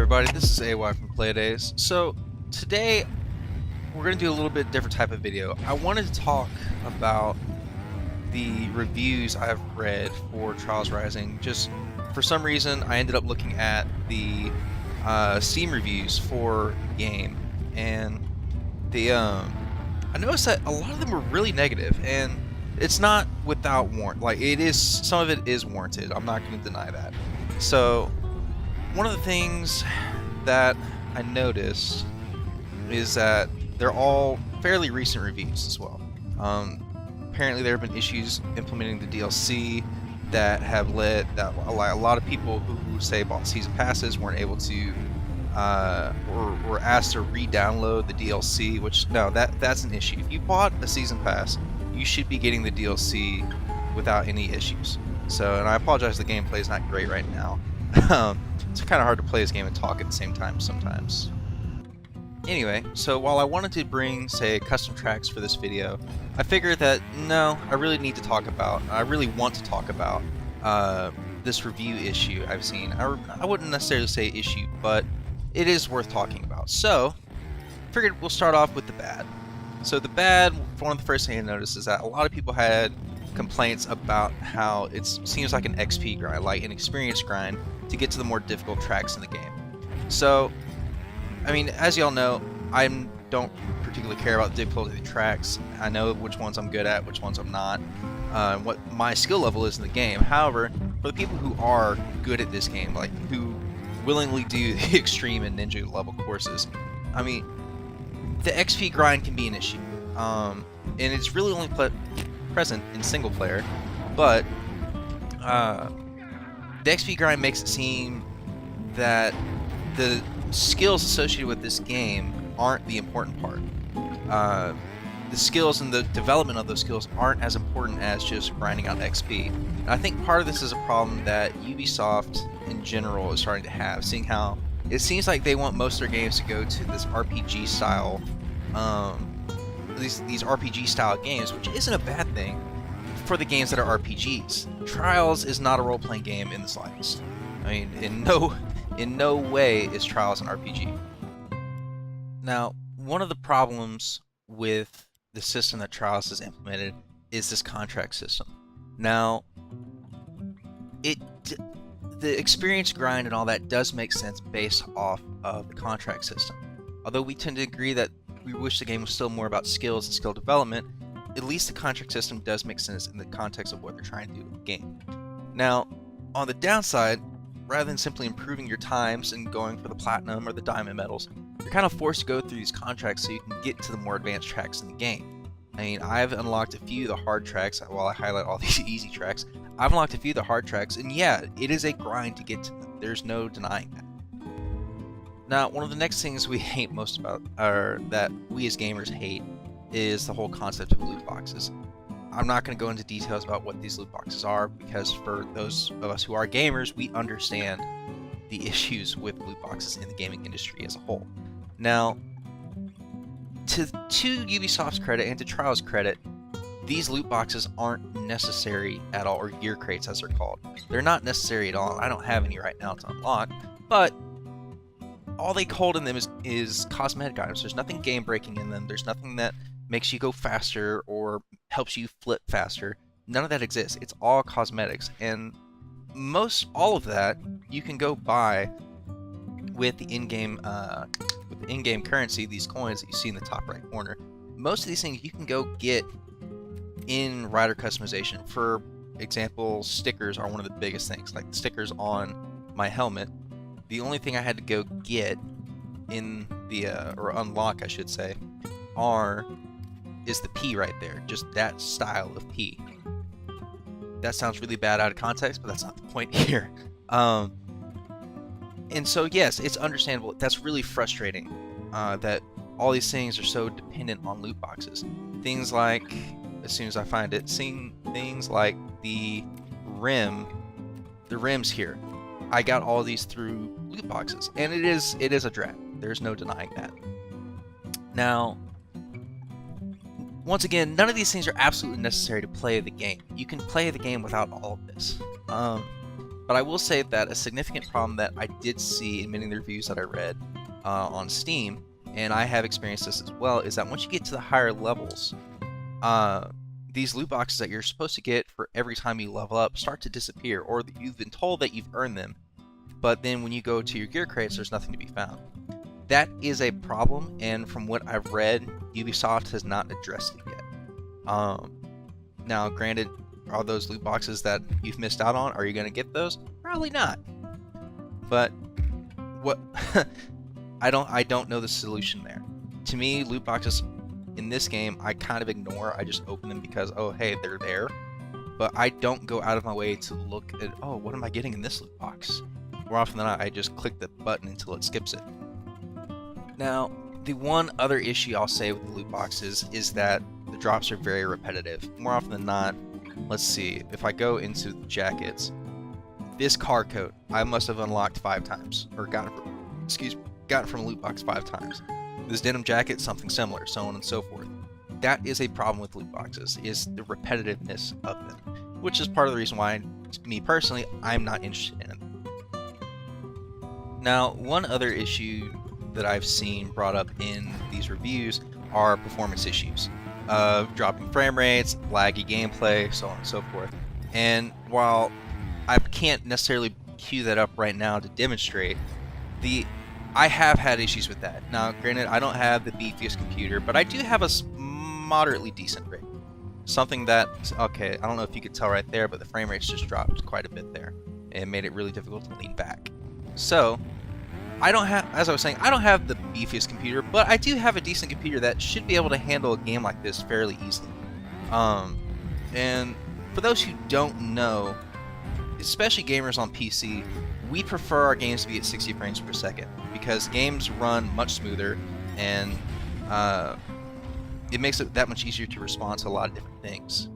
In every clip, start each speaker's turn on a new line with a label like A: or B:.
A: everybody, this is AY from Playdays. So today we're going to do a little bit different type of video. I wanted to talk about the reviews I've read for Trials Rising. Just for some reason I ended up looking at the Steam reviews for the game, and I noticed that a lot of them were really negative, and it's not without warrant. Like, it is, some of it is warranted. I'm not going to deny that. So one of the things that I noticed is that they're all fairly recent reviews as well. Apparently there have been issues implementing the DLC that have led that a lot of people who say bought season passes weren't able to were asked to re-download the DLC, which no, that's an issue. If you bought a season pass, you should be getting the DLC without any issues. So, and I apologize, the gameplay is not great right now. It's kind of hard to play this game and talk at the same time sometimes. Anyway, so while I wanted to bring, say, custom tracks for this video, I figured that, no, I really want to talk about this review issue I've seen. I wouldn't necessarily say issue, but it is worth talking about. So, I figured we'll start off with the bad. So the bad, one of the first things I noticed is that a lot of people had complaints about how it seems like an XP grind, like an experience grind, to get to the more difficult tracks in the game. So, I mean, as y'all know, I don't particularly care about the difficulty of the tracks. I know which ones I'm good at, which ones I'm not, what my skill level is in the game. However, for the people who are good at this game, like who willingly do the extreme and ninja level courses, I mean, the XP grind can be an issue, and it's really only present in single player, but the XP grind makes it seem that the skills associated with this game aren't the important part. The skills and the development of those skills aren't as important as just grinding out XP. And I think part of this is a problem that Ubisoft in general is starting to have, seeing how it seems like they want most of their games to go to this RPG style, these RPG style games, which isn't a bad thing for the games that are RPGs. Trials is not a role-playing game in the slightest. I mean, in no way is Trials an RPG. Now, one of the problems with the system that Trials has implemented is this contract system. Now, the experience grind and all that does make sense based off of the contract system. Although we tend to agree that we wish the game was still more about skills and skill development, at least the contract system does make sense in the context of what they're trying to do with the game. Now, on the downside, rather than simply improving your times and going for the platinum or the diamond medals, you're kind of forced to go through these contracts so you can get to the more advanced tracks in the game. I mean, I've unlocked a few of the hard tracks, while I highlight all these easy tracks. I've unlocked a few of the hard tracks, and yeah, it is a grind to get to them. There's no denying that. Now, one of the next things we hate most about, or that we as gamers hate, is the whole concept of loot boxes. I'm not going to go into details about what these loot boxes are, because for those of us who are gamers, we understand the issues with loot boxes in the gaming industry as a whole. Now, to Ubisoft's credit and to Trials' credit, these loot boxes aren't necessary at all, or gear crates as they're called. They're not necessary at all. I don't have any right now to unlock, but all they hold in them is cosmetic items. There's nothing game breaking in them. There's nothing that makes you go faster or helps you flip faster. None of that exists. It's all cosmetics, and all of that you can go buy with the in-game currency, these coins that you see in the top right corner. Most of these things you can go get in rider customization. For example, stickers are one of the biggest things. Like the stickers on my helmet, the only thing I had to go get in the or unlock, I should say, is the P right there, just that style of P. That sounds really bad out of context, but that's not the point here. And so yes, it's understandable. That's really frustrating that all these things are so dependent on loot boxes. Things like, as soon as I find it, seeing things like the rims here. I got all these through loot boxes, and it is a drag. There's no denying that. Now, once again, none of these things are absolutely necessary to play the game. You can play the game without all of this. But I will say that a significant problem that I did see in many of the reviews that I read on Steam, and I have experienced this as well, is that once you get to the higher levels, these loot boxes that you're supposed to get for every time you level up start to disappear, or you've been told that you've earned them, but then when you go to your gear crates, there's nothing to be found. That is a problem, and from what I've read, Ubisoft has not addressed it yet. Now, granted, are those loot boxes that you've missed out on, are you going to get those? Probably not. But what I don't know the solution there. To me, loot boxes in this game, I kind of ignore. I just open them because, oh, hey, they're there. But I don't go out of my way to look at, oh, what am I getting in this loot box? More often than not, I just click the button until it skips it. Now, the one other issue I'll say with the loot boxes is that the drops are very repetitive. More often than not, let's see, if I go into the jackets, this car coat I must have unlocked 5 times, or got it from a loot box 5 times. This denim jacket, something similar, so on and so forth. That is a problem with loot boxes, is the repetitiveness of them, which is part of the reason why, me personally, I'm not interested in them. Now, one other issue that I've seen brought up in these reviews are performance issues. Dropping frame rates, laggy gameplay, so on and so forth. And while I can't necessarily cue that up right now to demonstrate, I have had issues with that. Now, granted, I don't have the beefiest computer, but I do have a moderately decent rig. Something that, okay, I don't know if you could tell right there, but the frame rates just dropped quite a bit there, and made it really difficult to lean back. So, I don't have, as I was saying, I don't have the beefiest computer, but I do have a decent computer that should be able to handle a game like this fairly easily. And for those who don't know, especially gamers on PC, we prefer our games to be at 60 frames per second because games run much smoother, and it makes it that much easier to respond to a lot of different things.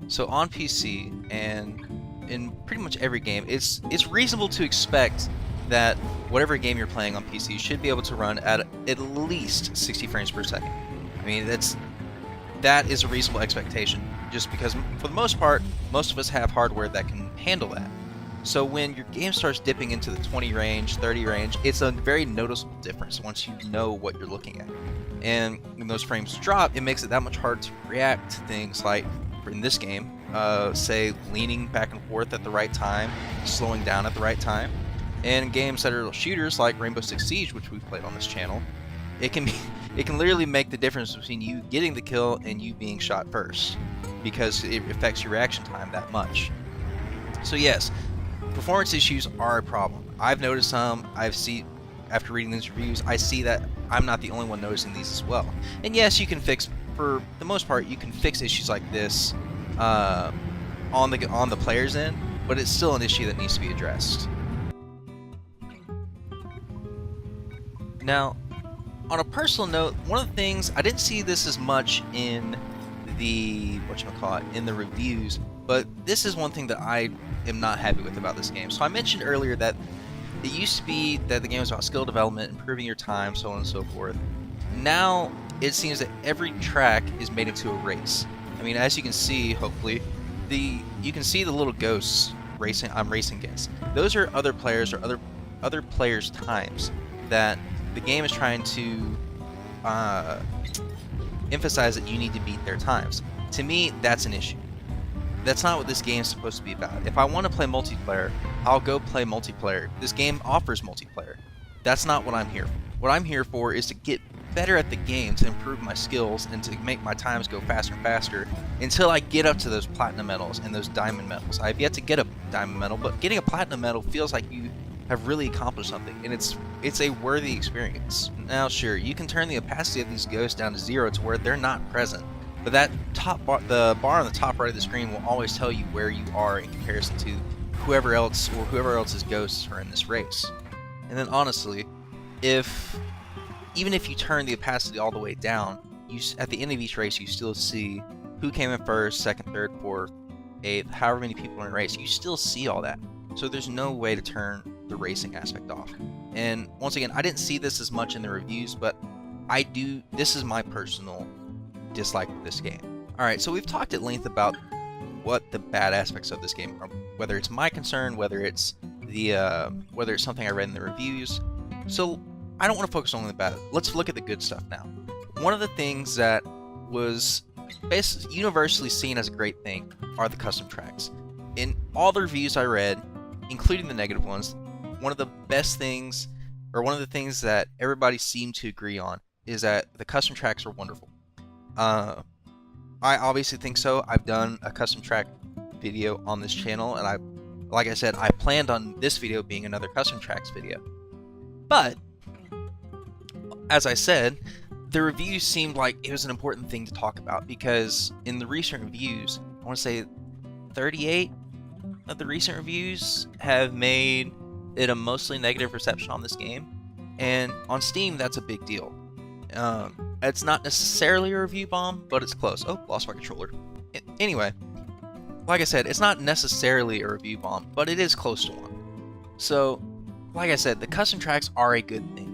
A: So on PC and in pretty much every game, it's reasonable to expect that whatever game you're playing on PC should be able to run at least 60 frames per second. I mean, that is a reasonable expectation, just because for the most part, most of us have hardware that can handle that. So when your game starts dipping into the 20 range, 30 range, it's a very noticeable difference once you know what you're looking at. And when those frames drop, it makes it that much harder to react to things like, in this game, say leaning back and forth at the right time, slowing down at the right time. And in games that are shooters like Rainbow Six Siege, which we've played on this channel, it can literally make the difference between you getting the kill and you being shot first, because it affects your reaction time that much. So yes, performance issues are a problem. I've noticed some. After reading these reviews, I see that I'm not the only one noticing these as well. And yes, you can fix, for the most part, you can fix issues like this on the player's end, but it's still an issue that needs to be addressed. Now, on a personal note, one of the things, I didn't see this as much in the in the reviews, but this is one thing that I am not happy with about this game. So I mentioned earlier that it used to be that the game was about skill development, improving your time, so on and so forth. Now it seems that every track is made into a race. I mean, as you can see, hopefully, you can see the little ghosts I'm racing against. Those are other players or other players' times that the game is trying to emphasize that you need to beat their times. To me, that's an issue. That's not what this game is supposed to be about. If I want to play multiplayer, I'll go play multiplayer. This game offers multiplayer. That's not what I'm here for. What I'm here for is to get better at the game, to improve my skills, and to make my times go faster and faster until I get up to those platinum medals and those diamond medals. I've yet to get a diamond medal, but getting a platinum medal feels like you have really accomplished something, and it's a worthy experience. Now, sure, you can turn the opacity of these ghosts down to 0 to where they're not present, but that the bar on the top right of the screen will always tell you where you are in comparison to whoever else's ghosts are in this race. And then honestly, even if you turn the opacity all the way down, at the end of each race you still see who came in first, second, third, fourth, eighth, however many people are in a race. You still see all that. So there's no way to turn the racing aspect off. And once again, I didn't see this as much in the reviews, but I do. This is my personal dislike of this game. Alright, so we've talked at length about what the bad aspects of this game are, whether it's my concern, whether it's something I read in the reviews. So I don't want to focus only on the bad. Let's look at the good stuff now. One of the things that was basically universally seen as a great thing are the custom tracks. In all the reviews I read, including the negative ones, one of the best things, or one of the things that everybody seemed to agree on, is that the custom tracks are wonderful. I obviously think so. I've done a custom track video on this channel, and like I said, I planned on this video being another custom tracks video. But as I said, the reviews seemed like it was an important thing to talk about, because in the recent reviews, I want to say 38 of the recent reviews have made it a mostly negative reception on this game, and on Steam that's a big deal. It's not necessarily a review bomb, but it's close. Oh, lost my controller. Anyway, like I said, it's not necessarily a review bomb, but it is close to one. So, like I said, the custom tracks are a good thing.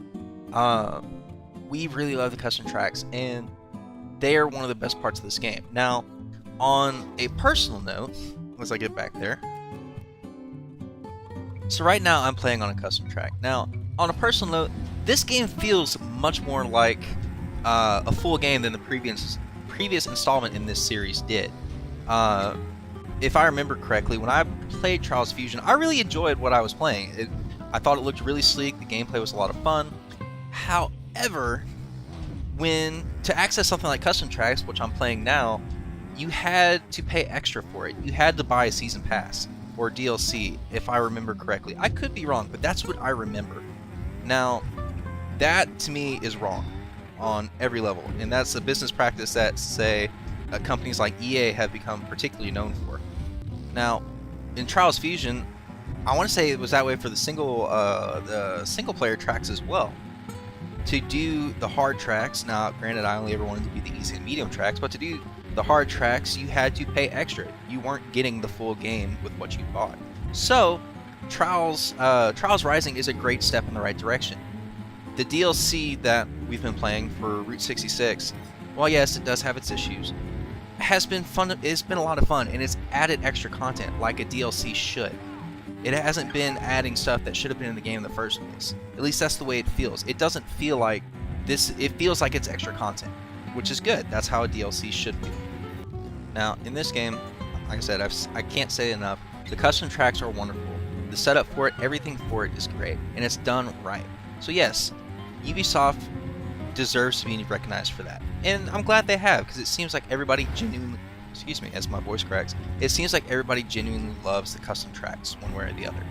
A: We really love the custom tracks, and they are one of the best parts of this game. Now, on a personal note, as I get back there, so right now I'm playing on a custom track. Now, on a personal note, this game feels much more like a full game than the previous installment in this series did. If I remember correctly, when I played Trials Fusion, I really enjoyed what I was playing. I thought it looked really sleek, the gameplay was a lot of fun. However, to access something like custom tracks, which I'm playing now, you had to pay extra for it. You had to buy a season pass or DLC, if I remember correctly. I could be wrong, but that's what I remember. Now, that to me is wrong on every level, and that's a business practice that, say, companies like EA have become particularly known for. Now, in Trials Fusion, I want to say it was that way for the single player tracks as well. To do the hard tracks, now granted I only ever wanted to do the easy and medium tracks, but to do the hard tracks you had to pay extra. You weren't getting the full game with what you bought. So Trials Rising is a great step in the right direction. The DLC that we've been playing for Route 66, while yes, it does have its issues, has been fun. It's been a lot of fun, and it's added extra content like a DLC should. It hasn't been adding stuff that should have been in the game in the first place. At least that's the way it feels. It doesn't feel like this. It feels like it's extra content, which is good. That's how a DLC should feel. Now, in this game, like I said, I can't say enough. The custom tracks are wonderful. The setup for it, everything for it is great, and it's done right. So yes, Ubisoft deserves to be recognized for that, and I'm glad they have, because it seems like everybody genuinely, excuse me, as my voice cracks, it seems like everybody genuinely loves the custom tracks one way or the other.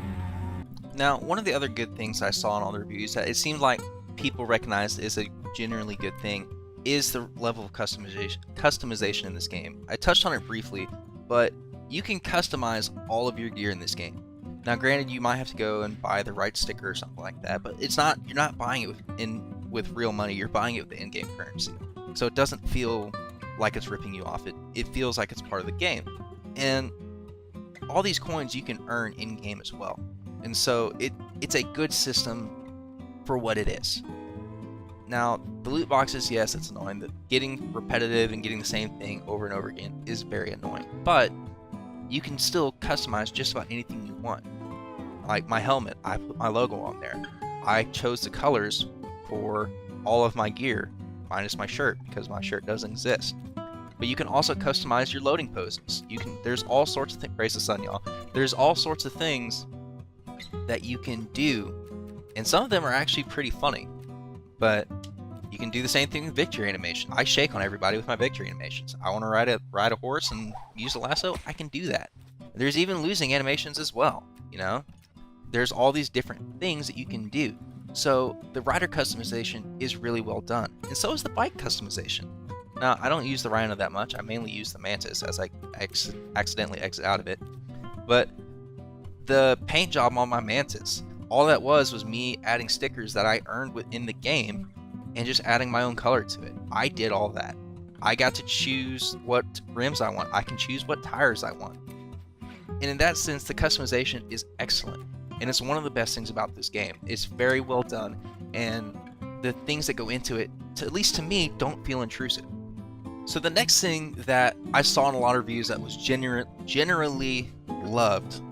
A: Now, one of the other good things I saw in all the reviews that it seemed like people recognized is a genuinely good thing is the level of customization in this game. I touched on it briefly, but you can customize all of your gear in this game. Now, granted, you might have to go and buy the right sticker or something like that, but you're not buying it with real money. You're buying it with the in-game currency, so it doesn't feel like it's ripping you off. It feels like it's part of the game, and all these coins you can earn in-game as well. And so it's a good system for what it is. Now, the loot boxes, yes, it's annoying. Getting repetitive and getting the same thing over and over again is very annoying. But you can still customize just about anything you want. Like my helmet, I put my logo on there. I chose the colors for all of my gear, minus my shirt, because my shirt doesn't exist. But you can also customize your loading poses. There's all sorts of things. Praise the sun, y'all. There's all sorts of things that you can do, and some of them are actually pretty funny. But you can do the same thing with victory animation. I shake on everybody with my victory animations. I want to ride a horse and use a lasso. I can do that. There's even losing animations as well. You know, there's all these different things that you can do. So the rider customization is really well done, and so is the bike customization. Now, I don't use the Rhino that much. I mainly use the Mantis as I accidentally exit out of it. But the paint job on my Mantis, all that was me adding stickers that I earned within the game and just adding my own color to it. I did all that. I got to choose what rims I want. I can choose what tires I want. And in that sense, the customization is excellent. And it's one of the best things about this game. It's very well done, and the things that go into it, at least to me, don't feel intrusive. So the next thing that I saw in a lot of reviews that was generally loved,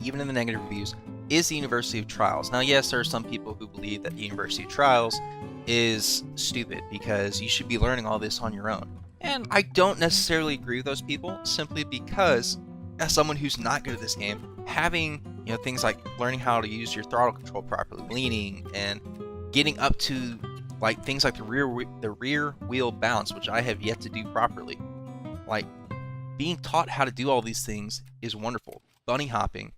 A: even in the negative reviews, is the University of Trials. Now, yes, there are some people who believe that the University of Trials is stupid because you should be learning all this on your own. And I don't necessarily agree with those people, simply because as someone who's not good at this game, having things like learning how to use your throttle control properly, leaning, and getting up to like things like the rear wheel bounce, which I have yet to do properly. Like, being taught how to do all these things is wonderful. Bunny hopping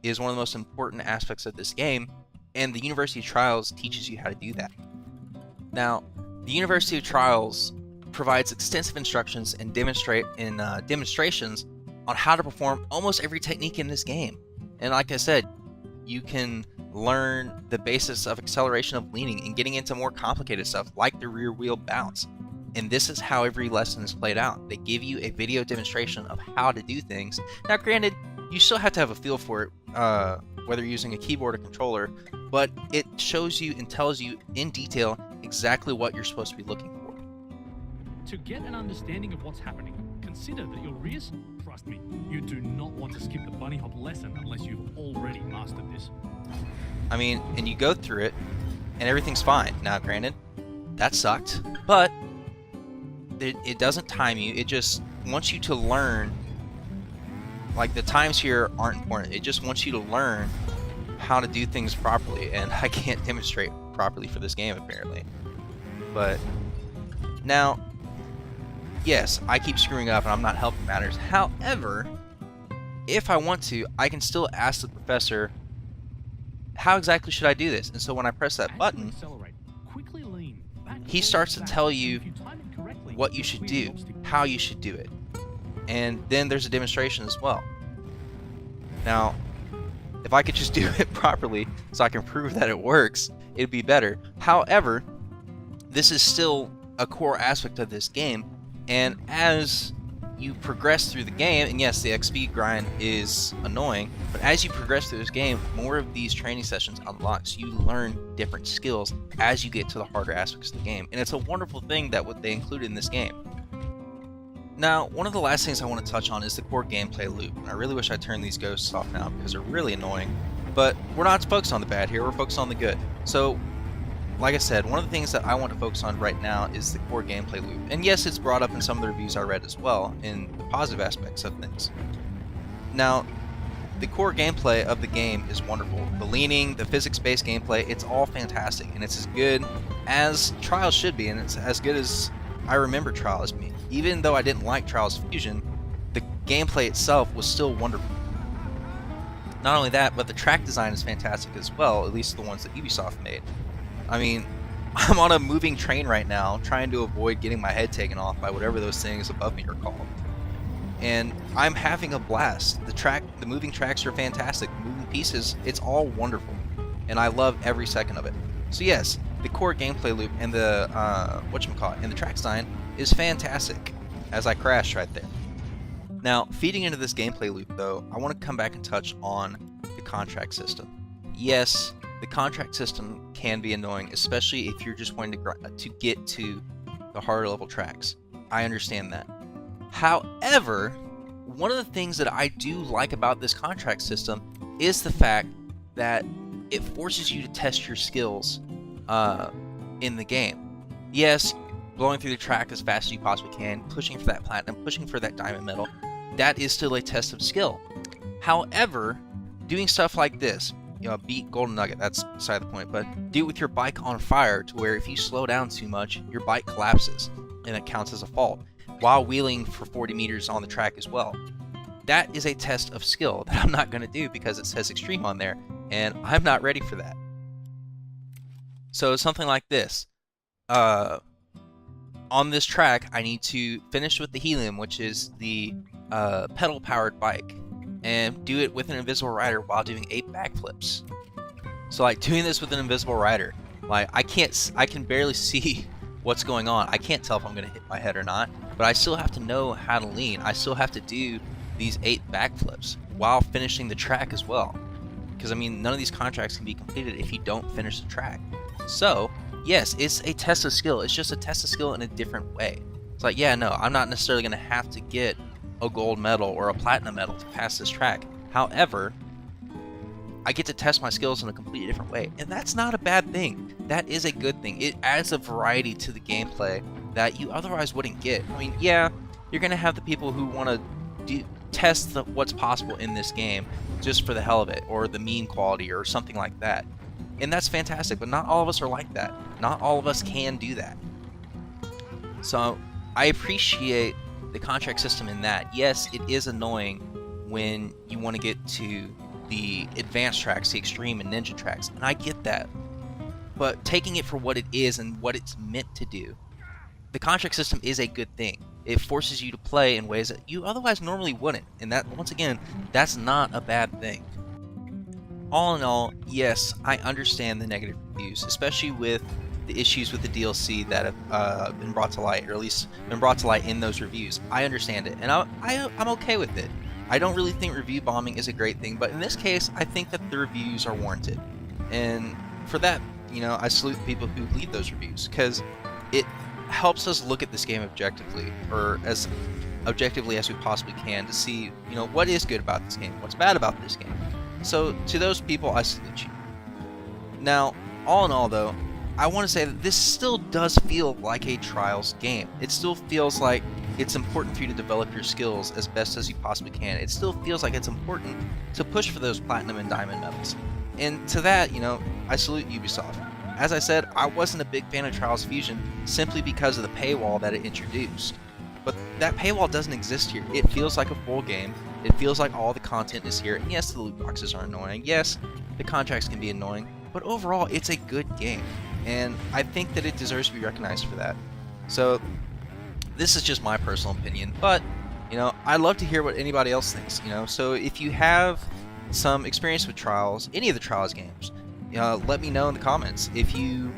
A: is one of the most important aspects of this game, and the University of Trials teaches you how to do that. Now, the University of Trials provides extensive instructions and demonstrations on how to perform almost every technique in this game. And like I said, you can learn the basis of acceleration, of leaning, and getting into more complicated stuff like the rear wheel bounce. And this is how every lesson is played out. They give you a video demonstration of how to do things. Now, granted, you still have to have a feel for it, whether you're using a keyboard or controller, but it shows you and tells you in detail exactly what you're supposed to be looking for.
B: To get an understanding of what's happening, consider that your rears, trust me, you do not want to skip the bunny hop lesson unless you've already mastered this.
A: I mean, and you go through it, and everything's fine. Now, granted, that sucked, but it doesn't time you. It just wants you to learn. Like, the times here aren't important. It just wants you to learn how to do things properly, and I can't demonstrate properly for this game, apparently. But now, yes, I keep screwing up, and I'm not helping matters. However, if I want to, I can still ask the professor, how exactly should I do this? And so when I press that button, he starts to tell you what you should do, how you should do it. And then there's a demonstration as well. Now, if I could just do it properly so I can prove that it works, it'd be better. However, this is still a core aspect of this game, and as you progress through the game, and yes, the XP grind is annoying, but as you progress through this game, more of these training sessions unlock, so you learn different skills as you get to the harder aspects of the game, and it's a wonderful thing that what they included in this game. Now, one of the last things I want to touch on is the core gameplay loop, and I really wish I turned these ghosts off now because they're really annoying, but we're not focused on the bad here, we're focused on the good. So, like I said, one of the things that I want to focus on right now is the core gameplay loop. And yes, it's brought up in some of the reviews I read as well, in the positive aspects of things. Now, the core gameplay of the game is wonderful. The leaning, the physics-based gameplay, it's all fantastic, and it's as good as Trials should be, and it's as good as I remember Trials being. Even though I didn't like Trials Fusion, the gameplay itself was still wonderful. Not only that, but the track design is fantastic as well, at least the ones that Ubisoft made. I mean, I'm on a moving train right now, trying to avoid getting my head taken off by whatever those things above me are called. And I'm having a blast. The moving tracks are fantastic. The moving pieces, it's all wonderful. And I love every second of it. So yes, the core gameplay loop and the, and the track design is fantastic, as I crashed right there. Now, feeding into this gameplay loop though, I want to come back and touch on the contract system. Yes, the contract system can be annoying, especially if you're just wanting to get to the harder level tracks. I understand that. However, one of the things that I do like about this contract system is the fact that it forces you to test your skills in the game. Yes, blowing through the track as fast as you possibly can, pushing for that platinum, pushing for that diamond medal, that is still a test of skill. However, doing stuff like this, beat Golden Nugget, that's beside the point, but do it with your bike on fire to where if you slow down too much, your bike collapses, and it counts as a fault, while wheeling for 40 meters on the track as well. That is a test of skill that I'm not going to do because it says extreme on there, and I'm not ready for that. So something like this. On this track, I need to finish with the Helium, which is the pedal-powered bike, and do it with an invisible rider while doing 8 backflips. So like doing this with an invisible rider, like I can barely see what's going on. I can't tell if I'm going to hit my head or not, but I still have to know how to lean. I still have to do these 8 backflips while finishing the track as well. Because I mean, none of these contracts can be completed if you don't finish the track. So yes, it's a test of skill. It's just a test of skill in a different way. It's like, yeah, no, I'm not necessarily going to have to get a gold medal or a platinum medal to pass this track. However, I get to test my skills in a completely different way, and that's not a bad thing. That is a good thing. It adds a variety to the gameplay that you otherwise wouldn't get. I mean, yeah, you're going to have the people who want to test what's possible in this game just for the hell of it, or the meme quality, or something like that. And that's fantastic, but not all of us are like that. Not all of us can do that. So I appreciate the contract system in that. Yes, it is annoying when you want to get to the advanced tracks, the extreme and ninja tracks, and I get that. But taking it for what it is and what it's meant to do, the contract system is a good thing. It forces you to play in ways that you otherwise normally wouldn't, and that, once again, that's not a bad thing. All in all, yes, I understand the negative reviews, especially with the issues with the DLC that have been brought to light, or at least been brought to light in those reviews. I understand it, and I'm okay with it. I don't really think review bombing is a great thing, but in this case, I think that the reviews are warranted. And for that, you know, I salute the people who leave those reviews, because it helps us look at this game objectively, or as objectively as we possibly can, to see, you know, what is good about this game, what's bad about this game. So to those people, I salute you. Now, all in all though, I want to say that this still does feel like a Trials game. It still feels like it's important for you to develop your skills as best as you possibly can. It still feels like it's important to push for those platinum and diamond medals. And to that, you know, I salute Ubisoft. As I said, I wasn't a big fan of Trials Fusion simply because of the paywall that it introduced. But that paywall doesn't exist here. It feels like a full game. It feels like all the content is here. And yes, the loot boxes are annoying. Yes, the contracts can be annoying. But overall, it's a good game. And I think that it deserves to be recognized for that. So, this is just my personal opinion. But, you know, I'd love to hear what anybody else thinks. You know, so if you have some experience with Trials, any of the Trials games, let me know in the comments. If you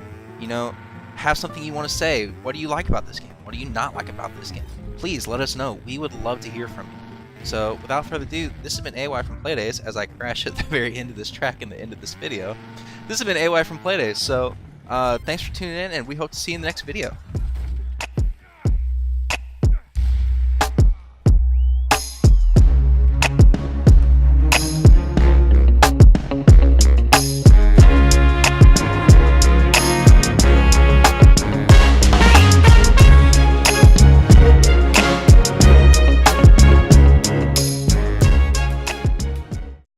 A: have something you want to say, what do you like about this game? What do you not like about this game? Please let us know. We would love to hear from you. So without further ado, this has been AY from Playdays, as I crash at the very end of this track and the end of this video. This has been AY from Playdays, so thanks for tuning in, and we hope to see you in the next video.